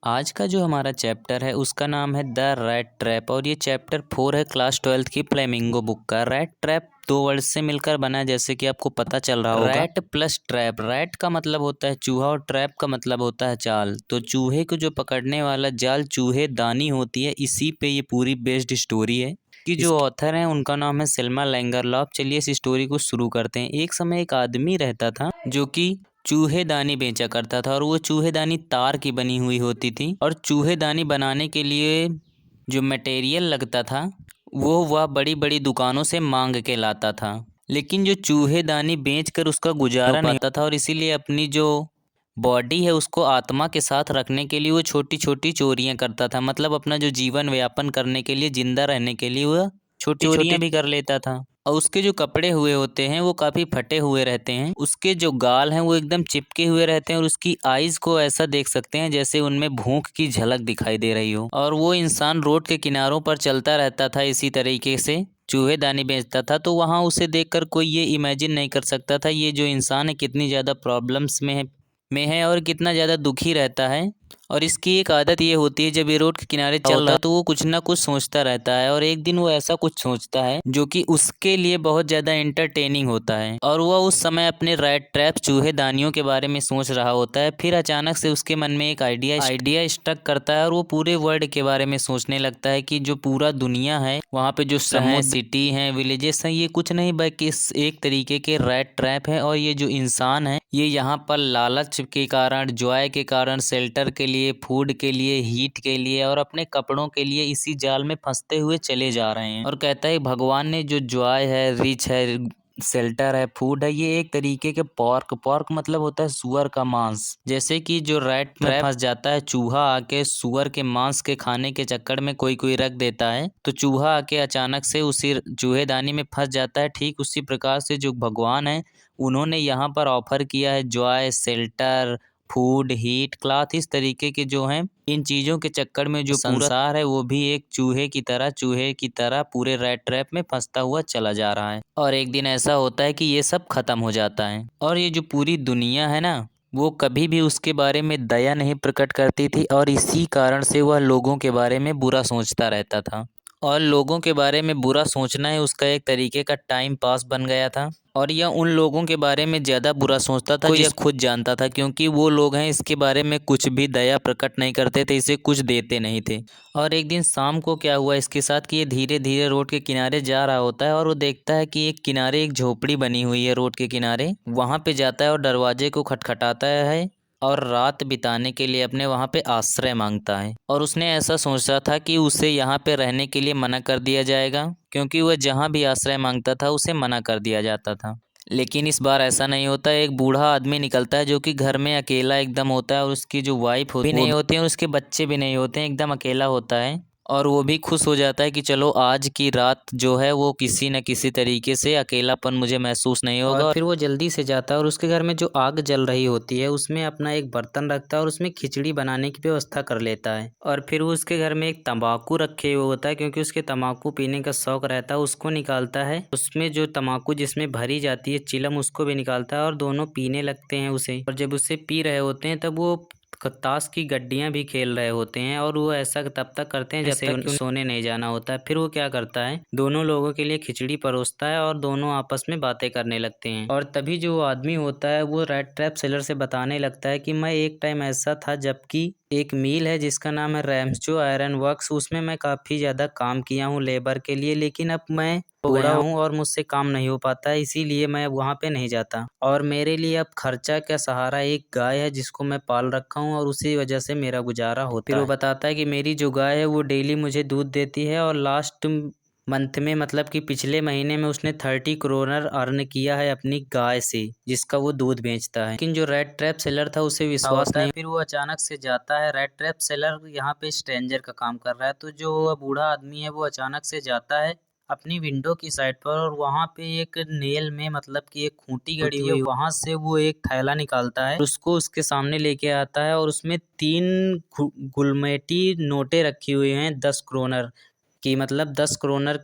आज का जो हमारा चैप्टर है उसका नाम है द रैट ट्रैप और ये चैप्टर 4 है क्लास 12th की फ्लेमिंगो बुक का। रैट ट्रैप दो वर्ड से मिलकर बना है, जैसे कि आपको पता चल रहा होगा। रैट प्लस ट्रैप, रैट का मतलब होता है चूहा और ट्रैप का मतलब होता है चाल। तो चूहे को जो पकड़ने वाला जाल चूहे दानी होती है, इसी पे ये पूरी बेस्ड स्टोरी है। कि जो ऑथर हैं उनका नाम है सेल्मा लैंगरलॉफ। चलिए इस स्टोरी को शुरू करते हैं। एक समय एक आदमी रहता था जो कि चूहेदानी बेचा करता था और वो चूहेदानी तार की बनी हुई होती थी और चूहेदानी बनाने के लिए जो मटेरियल लगता था वो वह बड़ी बड़ी दुकानों से मांग के लाता था। लेकिन जो चूहेदानी बेचकर उसका गुजारा नहीं पाता था और इसीलिए अपनी जो बॉडी है उसको आत्मा के साथ रखने के लिए वो छोटी छोटी चोरियां करता था। मतलब अपना जो जीवन व्यापन करने के लिए, जिंदा रहने के लिए वह छोटी चोरियां भी कर लेता था। और उसके जो कपड़े हुए होते हैं वो काफ़ी फटे हुए रहते हैं। उसके जो गाल हैं वो एकदम चिपके हुए रहते हैं और उसकी आइज को ऐसा देख सकते हैं जैसे उनमें भूख की झलक दिखाई दे रही हो। और वो इंसान रोड के किनारों पर चलता रहता था इसी तरीके से, चूहेदानी बेचता था। तो वहाँ उसे देखकर कोई ये इमेजिन नहीं कर सकता था ये जो इंसान है कितनी ज़्यादा प्रॉब्लम्स में है और कितना ज़्यादा दुखी रहता है। और इसकी एक आदत ये होती है, जब ये रोड के किनारे चल रहा है तो वो कुछ ना कुछ सोचता रहता है। और एक दिन वो ऐसा कुछ सोचता है जो कि उसके लिए बहुत ज़्यादा एंटरटेनिंग होता है। और वह उस समय अपने रैट ट्रैप चूहेदानियों के बारे में सोच रहा होता है। फिर अचानक से उसके मन में एक आइडिया स्टक करता है और वो पूरे वर्ल्ड के बारे में सोचने लगता है कि जो पूरा दुनिया है, वहाँ पे जो शहर, सिटी हैं, विलेजेस हैं, ये कुछ नहीं बल्कि एक तरीके के रैट ट्रैप है। और ये जो इंसान है ये यहाँ पर लालच के कारण, जॉय के कारण, शेल्टर के लिए, फूड के लिए, हीट के लिए और अपने कपड़ों के लिए इसी जाल में फंसते हुए चले जा रहे हैं। और कहता है भगवान ने जो जॉय है, रिच है, शेल्टर है, फूड है, ये एक तरीके के पॉर्क मतलब होता है सुअर का मांस। जैसे कि जो रैट में फंस जाता है, चूहा आके सुअर के मांस के खाने के चक्कर में कोई कोई रख देता है तो चूहा आके अचानक से उसी चूहेदानी में फंस जाता है। ठीक उसी प्रकार से जो भगवान है उन्होंने यहाँ पर ऑफर किया है Joy, shelter, food, heat, cloth, इस तरीके के जो हैं, इन चीज़ों के चक्कर में जो संसार है वो भी एक चूहे की तरह पूरे रैट ट्रैप में फंसता हुआ चला जा रहा है। और एक दिन ऐसा होता है कि ये सब खत्म हो जाता है और ये जो पूरी दुनिया है ना, वो कभी भी उसके बारे में दया नहीं प्रकट करती थी और इसी कारण से वह लोगों के बारे में बुरा सोचता रहता था। और लोगों के बारे में बुरा सोचना है उसका एक तरीके का टाइम पास बन गया था। और यह उन लोगों के बारे में ज़्यादा बुरा सोचता था जो खुद जानता था, क्योंकि वो लोग हैं इसके बारे में कुछ भी दया प्रकट नहीं करते थे, इसे कुछ देते नहीं थे। और एक दिन शाम को क्या हुआ इसके साथ कि ये धीरे धीरे रोड के किनारे जा रहा होता है और वो देखता है कि एक किनारे एक झोपड़ी बनी हुई है रोड के किनारे। वहाँ पे जाता है और दरवाजे को खटखटाता है और रात बिताने के लिए अपने वहाँ पे आश्रय मांगता है। और उसने ऐसा सोचा था कि उसे यहाँ पे रहने के लिए मना कर दिया जाएगा, क्योंकि वह जहाँ भी आश्रय मांगता था उसे मना कर दिया जाता था। लेकिन इस बार ऐसा नहीं होता। एक बूढ़ा आदमी निकलता है जो कि घर में अकेला एकदम होता है और उसकी जो वाइफ भी नहीं होती है और उसके बच्चे भी नहीं होते हैं, एकदम अकेला होता है। और वो भी खुश हो जाता है कि चलो आज की रात जो है वो किसी न किसी तरीके से अकेलापन मुझे महसूस नहीं होगा। और फिर वो जल्दी से जाता है और उसके घर में जो आग जल रही होती है उसमें अपना एक बर्तन रखता है और उसमें खिचड़ी बनाने की व्यवस्था कर लेता है। और फिर वो उसके घर में एक तंबाकू रखे हुए होता है, क्योंकि उसके तंबाकू पीने का शौक रहता है, उसको निकालता है। उसमें जो तंबाकू जिसमें भरी जाती है चिलम, उसको भी निकालता है और दोनों पीने लगते हैं उसे। और जब उसे पी रहे होते हैं तब वो ताश की गड्डियां भी खेल रहे होते हैं और वो ऐसा तब तक करते हैं जब तक सोने नहीं जाना होता है। फिर वो क्या करता है, दोनों लोगों के लिए खिचड़ी परोसता है और दोनों आपस में बातें करने लगते हैं। और तभी जो आदमी होता है वो रैट ट्रैप सेलर से बताने लगता है कि मैं एक टाइम ऐसा था जबकि एक मील है जिसका नाम है रैम्सजो आयरन वर्क्स, उसमें मैं काफ़ी ज़्यादा काम किया हूँ लेबर के लिए, लेकिन अब मैं हो गया हूँ और मुझसे काम नहीं हो पाता है, इसीलिए मैं वहाँ पे नहीं जाता। और मेरे लिए अब खर्चा का सहारा एक गाय है जिसको मैं पाल रखा हूँ और उसी वजह से मेरा गुजारा होता है। फिर वो बताता है कि मेरी जो गाय है वो डेली मुझे दूध देती है और लास्ट मंथ में, मतलब कि पिछले महीने में उसने 30 करोड़ अर्न किया है अपनी गाय से, जिसका वो दूध बेचता है। लेकिन जो रेड ट्रैप सेलर था उसे विश्वास नहीं। फिर वो अचानक से जाता है, रेड ट्रैप सेलर यहाँ पे स्ट्रेंजर का काम कर रहा है, तो जो बूढ़ा आदमी है वो अचानक से जाता है अपनी विंडो की साइड पर और वहाँ पे एक नेल में, मतलब कि एक खूंटी गड़ी हुई है, वहाँ से वो एक थैला निकालता है, उसको उसके सामने लेके आता है और उसमें 3 गुलमेटी नोटें रखी हुई हैं 10 करोड़ की, मतलब 10 करोड़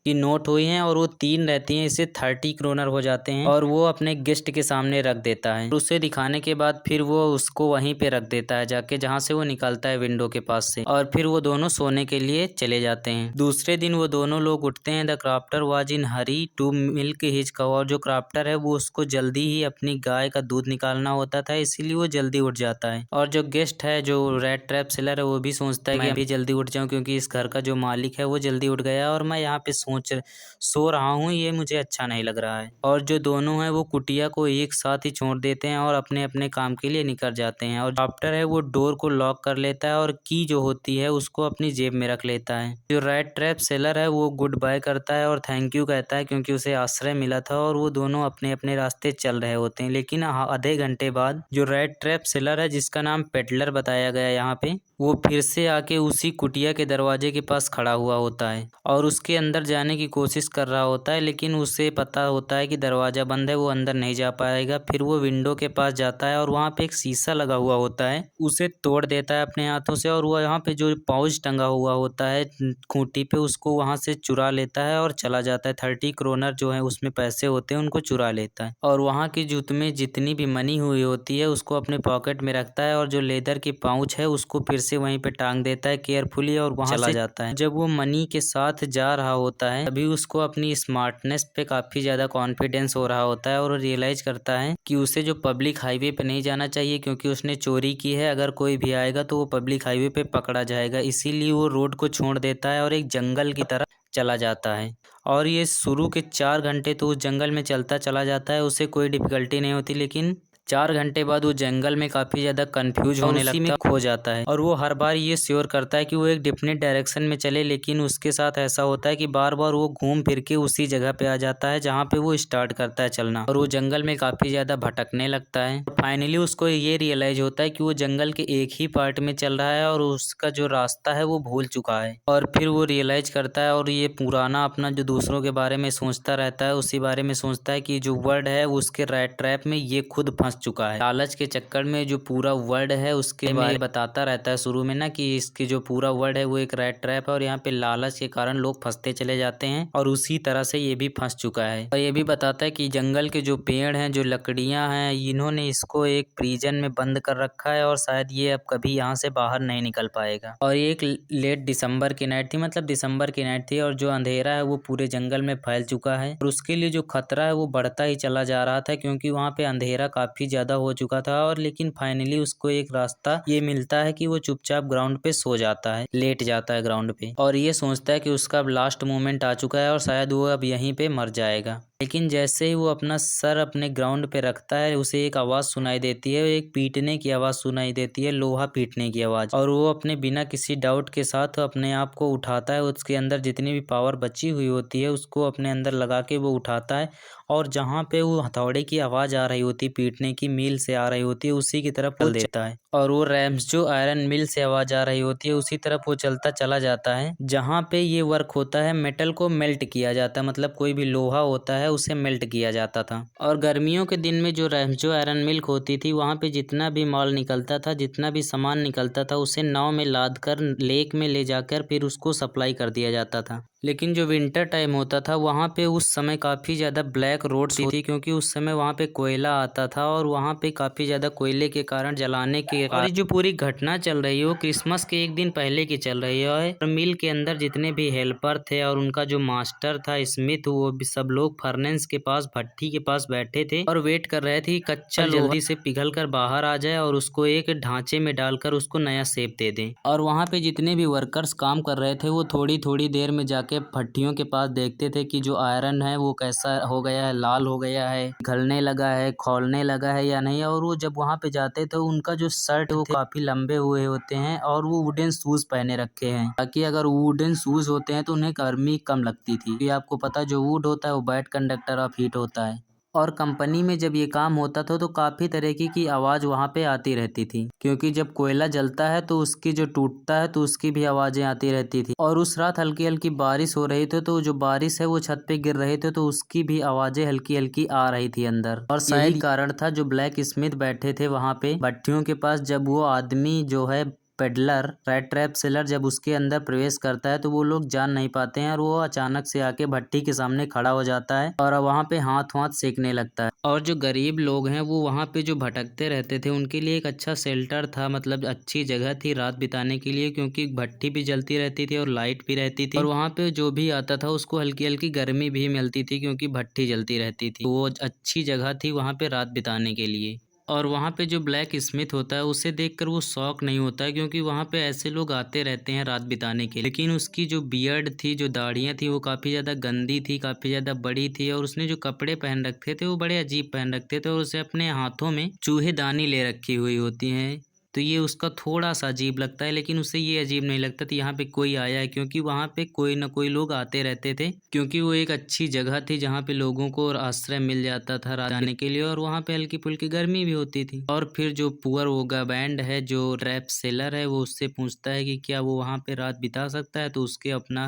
की नोट हुई हैं और वो 3 रहती हैं, इससे 30 क्रोनर हो जाते हैं और वो अपने गेस्ट के सामने रख देता है। उसे दिखाने के बाद फिर वो उसको वहीं पे रख देता है जाके, जहाँ से वो निकलता है विंडो के पास से, और फिर वो दोनों सोने के लिए चले जाते हैं। दूसरे दिन वो दोनों लोग उठते हैं। The crofter was in hurry to milk his cow, और जो क्राफ्टर है वो उसको जल्दी ही अपनी गाय का दूध निकालना होता था, इसीलिए वो जल्दी उठ जाता है। और जो गेस्ट है, जो रेड ट्रैप सेलर है, वो भी सोचता है कि मैं भी जल्दी उठ जाऊं, क्योंकि इस घर का जो मालिक है वो जल्दी उठ गया और मैं यहाँ पे सो रहा हूँ, ये मुझे अच्छा नहीं लग रहा है। और जो दोनों हैं वो कुटिया को एक साथ ही छोड़ देते हैं और अपने अपने काम के लिए निकल जाते हैं। और क्राफ्टर है वो डोर को लॉक कर लेता है और की जो होती है उसको अपनी जेब में रख लेता है। जो रेड ट्रैप सेलर है वो गुड बाय करता है और थैंक यू कहता है, क्योंकि उसे आश्रय मिला था, और वो दोनों अपने अपने रास्ते चल रहे होते हैं। लेकिन आधे घंटे बाद जो रेड ट्रैप सेलर है, जिसका नाम पेडलर बताया गया यहाँ पे, वो फिर से आके उसी कुटिया के दरवाजे के पास खड़ा हुआ होता है और उसके अंदर जाने की कोशिश कर रहा होता है, लेकिन उसे पता होता है कि दरवाज़ा बंद है, वो अंदर नहीं जा पाएगा। फिर वो विंडो के पास जाता है और वहाँ पे एक शीशा लगा हुआ होता है, उसे तोड़ देता है अपने हाथों से, और वो यहाँ पे जो पाउच टंगा हुआ होता है खूंटी पे, उसको वहाँ से चुरा लेता है और चला जाता है। 30 क्रोनर जो है उसमें पैसे होते हैं, उनको चुरा लेता है और वहाँ की जूत में जितनी भी मनी हुई होती है उसको अपने पॉकेट में रखता है, और जो लेदर की पाउच है उसको फिर से वहीं पे टांग देता है केयरफुली और वहां चला जाता है। जब वो मनी के साथ जा रहा होता है तभी उसको अपनी स्मार्टनेस पे काफी ज्यादा कॉन्फिडेंस हो रहा होता है और रियलाइज करता है कि उसे जो पब्लिक हाईवे पे नहीं जाना चाहिए, क्योंकि उसने चोरी की है। अगर कोई भी आएगा तो वो पब्लिक हाईवे पे पकड़ा जाएगा, इसीलिए वो रोड को छोड़ देता है और एक जंगल की तरफ चला जाता है। और ये शुरू के 4 घंटे तो उस जंगल में चलता चला जाता है, उसे कोई डिफिकल्टी नहीं होती, लेकिन 4 घंटे बाद वो जंगल में काफ़ी ज़्यादा कंफ्यूज होने लगता है, खो जाता है। और वो हर बार ये श्योर करता है कि वो एक डिफिनेट डायरेक्शन में चले, लेकिन उसके साथ ऐसा होता है कि बार बार वो घूम फिर के उसी जगह पे आ जाता है जहाँ पे वो स्टार्ट करता है चलना, और वो जंगल में काफ़ी ज़्यादा भटकने लगता है। फाइनली उसको ये रियलाइज होता है कि वो जंगल के एक ही पार्ट में चल रहा है और उसका जो रास्ता है वो भूल चुका है। और फिर वो रियलाइज करता है और ये पुराना अपना जो दूसरों के बारे में सोचता रहता है, उसी बारे में सोचता है कि जो वर्ड है उसके रेड ट्रैप में ये खुद फंस चुका है। लालच के चक्कर में जो पूरा वर्ड है उसके बारे में बताता रहता है शुरू में ना, कि इसकी जो पूरा वर्ड है वो एक रेड ट्रैप है और यहाँ पे लालच के कारण लोग फंसते चले जाते हैं, और उसी तरह से ये भी फंस चुका है। और ये भी बताता है कि जंगल के जो पेड़ हैं, जो लकड़ियां हैं, इन्होंने इसको एक प्रिजन में बंद कर रखा है और शायद ये अब कभी यहाँ से बाहर नहीं निकल पाएगा। और ये एक लेट दिसंबर की नाइट थी, मतलब दिसंबर की नाइट थी, और जो अंधेरा है वो पूरे जंगल में फैल चुका है और उसके लिए जो खतरा है वो बढ़ता ही चला जा रहा था, क्योंकि वहाँ पे अंधेरा काफी ज्यादा हो चुका था। और लेकिन फाइनली उसको एक रास्ता ये मिलता है कि वो चुपचाप ग्राउंड पे सो जाता है, लेट जाता है ग्राउंड पे, और ये सोचता है कि उसका अब लास्ट मोमेंट आ चुका है और शायद वो अब यहीं पे मर जाएगा। लेकिन जैसे ही वो अपना सर अपने ग्राउंड पे रखता है, उसे एक आवाज़ सुनाई देती है, एक पीटने की आवाज़ सुनाई देती है, लोहा पीटने की आवाज़। और वो अपने बिना किसी डाउट के साथ अपने आप को उठाता है, उसके अंदर जितनी भी पावर बची हुई होती है उसको अपने अंदर लगा के वो उठाता है, और जहाँ पे वो हथौड़े की आवाज़ आ रही होती है, पीटने की मील से आ रही होती है, उसी की तरफ चल देता है। और वो रैम्स जो आयरन मिल से आवाज़ आ रही होती है उसी तरफ वो चलता चला जाता है, जहाँ पे ये वर्क होता है। मेटल को मेल्ट किया जाता है, मतलब कोई भी लोहा होता है उसे मेल्ट किया जाता था। और गर्मियों के दिन में जो रैम्सजो आयरन मिल्क होती थी, वहाँ पे जितना भी माल निकलता था, जितना भी सामान निकलता था, उसे नाव में लाद कर लेक में ले जाकर फिर उसको सप्लाई कर दिया जाता था। लेकिन जो विंटर टाइम होता था वहाँ पे उस समय काफ़ी ज़्यादा ब्लैक रोड्स थी, क्योंकि उस समय वहाँ पे कोयला आता था और वहाँ पे काफ़ी ज़्यादा कोयले के कारण जलाने के कारण, और ये जो पूरी घटना चल रही है वो क्रिसमस के एक दिन पहले की चल रही है। और मिल के अंदर जितने भी हेल्पर थे और उनका जो मास्टर था स्मिथ, वो भी सब लोग फर्नेस के पास, भट्टी के पास बैठे थे और वेट कर रहे थे कच्चा जल्दी से पिघल कर बाहर आ जाए और उसको एक ढांचे में डालकर उसको नया शेप दे दें। और वहाँ पे जितने भी वर्कर्स काम कर रहे थे वो थोड़ी थोड़ी देर में जाके भट्टियों के पास देखते थे कि जो आयरन है वो कैसा हो गया है, लाल हो गया है, गलने लगा है, खौलने लगा है या नहीं। और वो जब वहाँ पे जाते तो उनका जो शर्ट वो काफी लंबे हुए होते हैं और वो वुडन शूज पहने रखे हैं, ताकि अगर वुडन शूज होते हैं तो उन्हें गर्मी कम लगती थी। ये आपको पता, जो वुड होता है वो बैड कंडक्टर ऑफ हीट होता है। और कंपनी में जब ये काम होता था तो काफ़ी तरीके की आवाज़ वहाँ पे आती रहती थी, क्योंकि जब कोयला जलता है तो उसकी जो टूटता है तो उसकी भी आवाज़ें आती रहती थी। और उस रात हल्की हल्की बारिश हो रही थी, तो जो बारिश है वो छत पे गिर रहे थे तो उसकी भी आवाज़ें हल्की हल्की आ रही थी अंदर। और शायद कारण था जो ब्लैक स्मिथ बैठे थे वहाँ पे भट्टियों के पास, जब वो आदमी जो है पेडलर रैट ट्रैप सेलर जब उसके अंदर प्रवेश करता है तो वो लोग जान नहीं पाते हैं और वो अचानक से आके भट्टी के सामने खड़ा हो जाता है और वहाँ पे हाथ सेकने लगता है। और जो गरीब लोग हैं वो वहाँ पे जो भटकते रहते थे उनके लिए एक अच्छा शेल्टर था, मतलब अच्छी जगह थी रात बिताने के लिए, क्योंकि भट्टी भी जलती रहती थी और लाइट भी रहती थी और वहाँ पे जो भी आता था उसको हल्की हल्की गर्मी भी मिलती थी क्योंकि भट्टी जलती रहती थी। वो अच्छी जगह थी वहाँ पे रात बिताने के लिए। और वहाँ पे जो ब्लैक स्मिथ होता है उसे देखकर वो शॉक नहीं होता है क्योंकि वहाँ पे ऐसे लोग आते रहते हैं रात बिताने के लिए। लेकिन उसकी जो बियर्ड थी, जो दाढ़ियाँ थी, वो काफ़ी ज़्यादा गंदी थी, काफ़ी ज़्यादा बड़ी थी और उसने जो कपड़े पहन रखे थे वो बड़े अजीब पहन रखे थे और उसे अपने हाथों में चूहेदानी ले रखी हुई होती हैं। तो ये उसका थोड़ा सा अजीब लगता है, लेकिन उसे ये अजीब नहीं लगता कि यहाँ पे कोई आया है, क्योंकि वहाँ पे कोई ना कोई लोग आते रहते थे, क्योंकि वो एक अच्छी जगह थी जहाँ पे लोगों को आश्रय मिल जाता था रात जाने के लिए और वहाँ पे हल्की फुल्की गर्मी भी होती थी। और फिर जो पुअर वोगा बैंड है, जो ट्रैप सेलर है, वो उससे पूछता है कि क्या वो वहाँ पे रात बिता सकता है, तो उसके अपना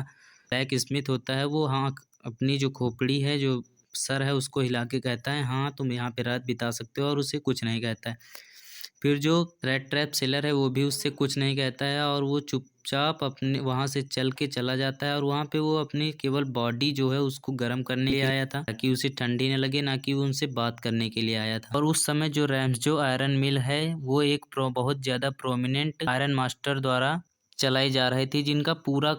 ब्लैक स्मिथ होता है वो हाँ अपनी जो खोपड़ी है, जो सर है, उसको हिला के कहता है हाँ तुम यहाँ पे रात बिता सकते हो और उसे कुछ नहीं कहता है। फिर जो रेड ट्रैप सेलर है वो भी उससे कुछ नहीं कहता है और वो चुपचाप अपने वहाँ से चल के चला जाता है और वहाँ पे वो अपनी केवल बॉडी जो है उसको गर्म करने के लिए आया था ताकि उसे ठंडी न लगे, ना कि वो उनसे बात करने के लिए आया था। और उस समय जो रैम्सजो आयरन मिल है वो एक बहुत ज़्यादा प्रोमिनेंट आयरन मास्टर द्वारा चलाई जा रही थी, जिनका पूरा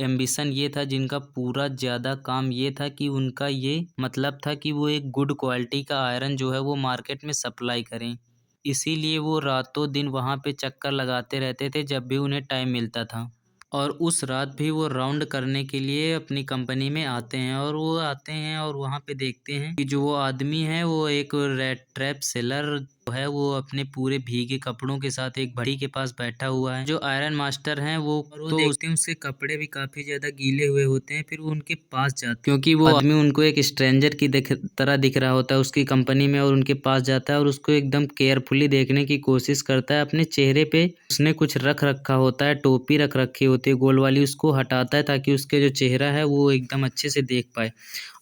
एम्बिशन ये था, जिनका पूरा ज़्यादा काम ये था कि उनका ये मतलब था कि वो एक गुड क्वालिटी का आयरन जो है वो मार्केट में सप्लाई करें। इसीलिए वो रातों दिन वहाँ पे चक्कर लगाते रहते थे जब भी उन्हें टाइम मिलता था। और उस रात भी वो राउंड करने के लिए अपनी कंपनी में आते हैं और वो आते हैं और वहाँ पे देखते हैं कि जो वो आदमी है वो एक रेड ट्रैप सेलर है, वो अपने पूरे भीगे कपड़ों के साथ एक भट्टी के पास बैठा हुआ है। जो आयरन मास्टर हैं वो तो देखते हैं उसके कपड़े भी काफी ज्यादा गीले हुए होते हैं। फिर वो उनके पास जाते हैं क्योंकि वो आदमी उनको एक स्ट्रेंजर की तरह दिख रहा होता है उसकी कंपनी में, और उनके पास जाता है और उसको एकदम केयरफुली देखने की कोशिश करता है। अपने चेहरे पे उसने कुछ रख रखा होता है, टोपी रख रखी होती है गोल वाली, उसको हटाता है ताकि उसके जो चेहरा है वो एकदम अच्छे से देख पाए।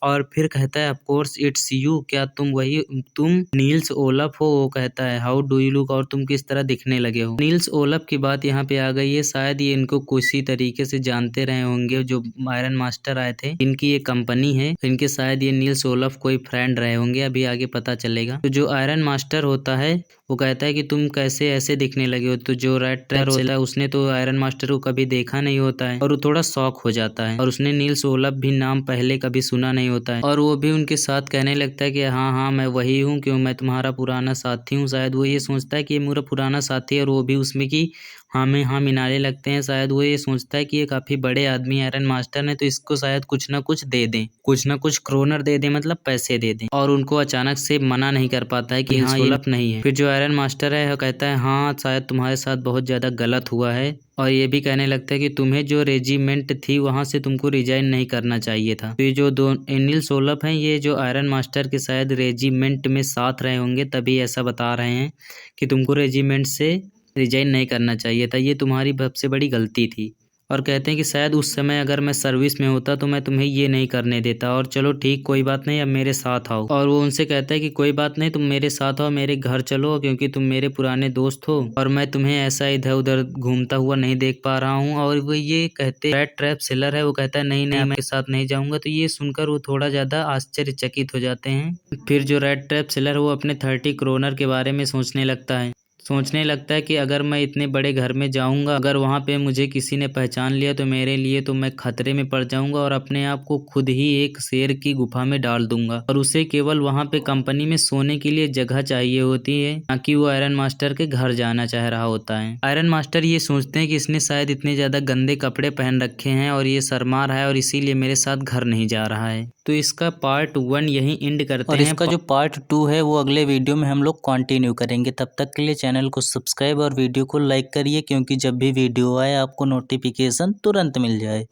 और फिर कहता है ऑफ कोर्स इट्स यू, क्या तुम नील्स ओलफ हो? वो कहता है हाउ डू यू लुक, और तुम किस तरह दिखने लगे हो। नील्स ओलफ की बात यहाँ पे आ गई है, शायद ये इनको किसी तरीके से जानते रहे होंगे। जो आयरन मास्टर आए थे इनकी ये कंपनी है, इनके शायद ये नील्स ओलफ कोई फ्रेंड रहे होंगे, अभी आगे पता चलेगा। तो जो आयरन मास्टर होता है वो कहता है कि तुम कैसे ऐसे दिखने लगे हो। तो जो रेड ट्रैप होता है उसने तो आयरन मास्टर को कभी देखा नहीं होता है और वो थोड़ा शॉक हो जाता है, और उसने नील्स ओलफ भी नाम पहले कभी सुना नहीं होता है। और वो भी उनके साथ कहने लगता है कि हाँ हाँ मैं वही हूँ, क्यों मैं तुम्हारा पुराना साथी हूँ। शायद वो ये सोचता है कि ये मेरा पुराना साथी है और वो भी उसमें की हाँ में हाँ मिनारे लगते हैं। शायद वो ये सोचता है कि ये काफी बड़े आदमी आयरन मास्टर ने, तो इसको शायद कुछ ना कुछ दे दें, कुछ ना कुछ क्रोनर दे दें, मतलब पैसे दे दें। और उनको अचानक से मना नहीं कर पाता है कि हाँ ये नहीं है। फिर जो आयरन मास्टर है वो कहता है हाँ शायद तुम्हारे साथ बहुत ज्यादा गलत हुआ है, और ये भी कहने लगता है कि तुम्हें जो रेजिमेंट थी वहां से तुमको रिजाइन नहीं करना चाहिए था। तो ये जो दो नील्स ओलफ हैं ये जो आयरन मास्टर के शायद रेजिमेंट में साथ रहे होंगे, तभी ऐसा बता रहे हैं कि तुमको रेजिमेंट से रिजाइन नहीं करना चाहिए था, ये तुम्हारी सबसे बड़ी गलती थी। और कहते हैं कि शायद उस समय अगर मैं सर्विस में होता तो मैं तुम्हें ये नहीं करने देता, और चलो ठीक कोई बात नहीं अब मेरे साथ आओ। और वो उनसे कहता है कि कोई बात नहीं तुम मेरे साथ आओ, मेरे घर चलो, क्योंकि तुम मेरे पुराने दोस्त हो और मैं तुम्हें ऐसा इधर उधर घूमता हुआ नहीं देख पा रहा हूँ। और वो ये कहते रेड ट्रैप सेलर है वो कहता है नहीं नहीं मैं आपके साथ नहीं जाऊंगा। तो ये सुनकर वो थोड़ा ज्यादा आश्चर्यचकित हो जाते हैं। फिर जो रेड ट्रैप सेलर है वो अपने 30 क्रोनर के बारे में सोचने लगता है कि अगर मैं इतने बड़े घर में जाऊंगा, अगर वहां पे मुझे किसी ने पहचान लिया तो मेरे लिए तो मैं खतरे में पड़ जाऊंगा और अपने आप को खुद ही एक शेर की गुफा में डाल दूंगा। और उसे केवल वहां पे कंपनी में सोने के लिए जगह चाहिए होती है, ना कि वो आयरन मास्टर के घर जाना चाह रहा होता है। आयरन मास्टर ये सोचते हैं कि इसने शायद इतने ज्यादा गंदे कपड़े पहन रखे हैं और ये शर्मा रहा है और इसीलिए मेरे साथ घर नहीं जा रहा है। तो इसका पार्ट 1 यहीं एंड करते हैं, और इसका जो पार्ट 2 है वो अगले वीडियो में हम लोग कंटिन्यू करेंगे। तब तक के लिए चैनल को सब्सक्राइब और वीडियो को लाइक करिए, क्योंकि जब भी वीडियो आए आपको नोटिफिकेशन तुरंत मिल जाए।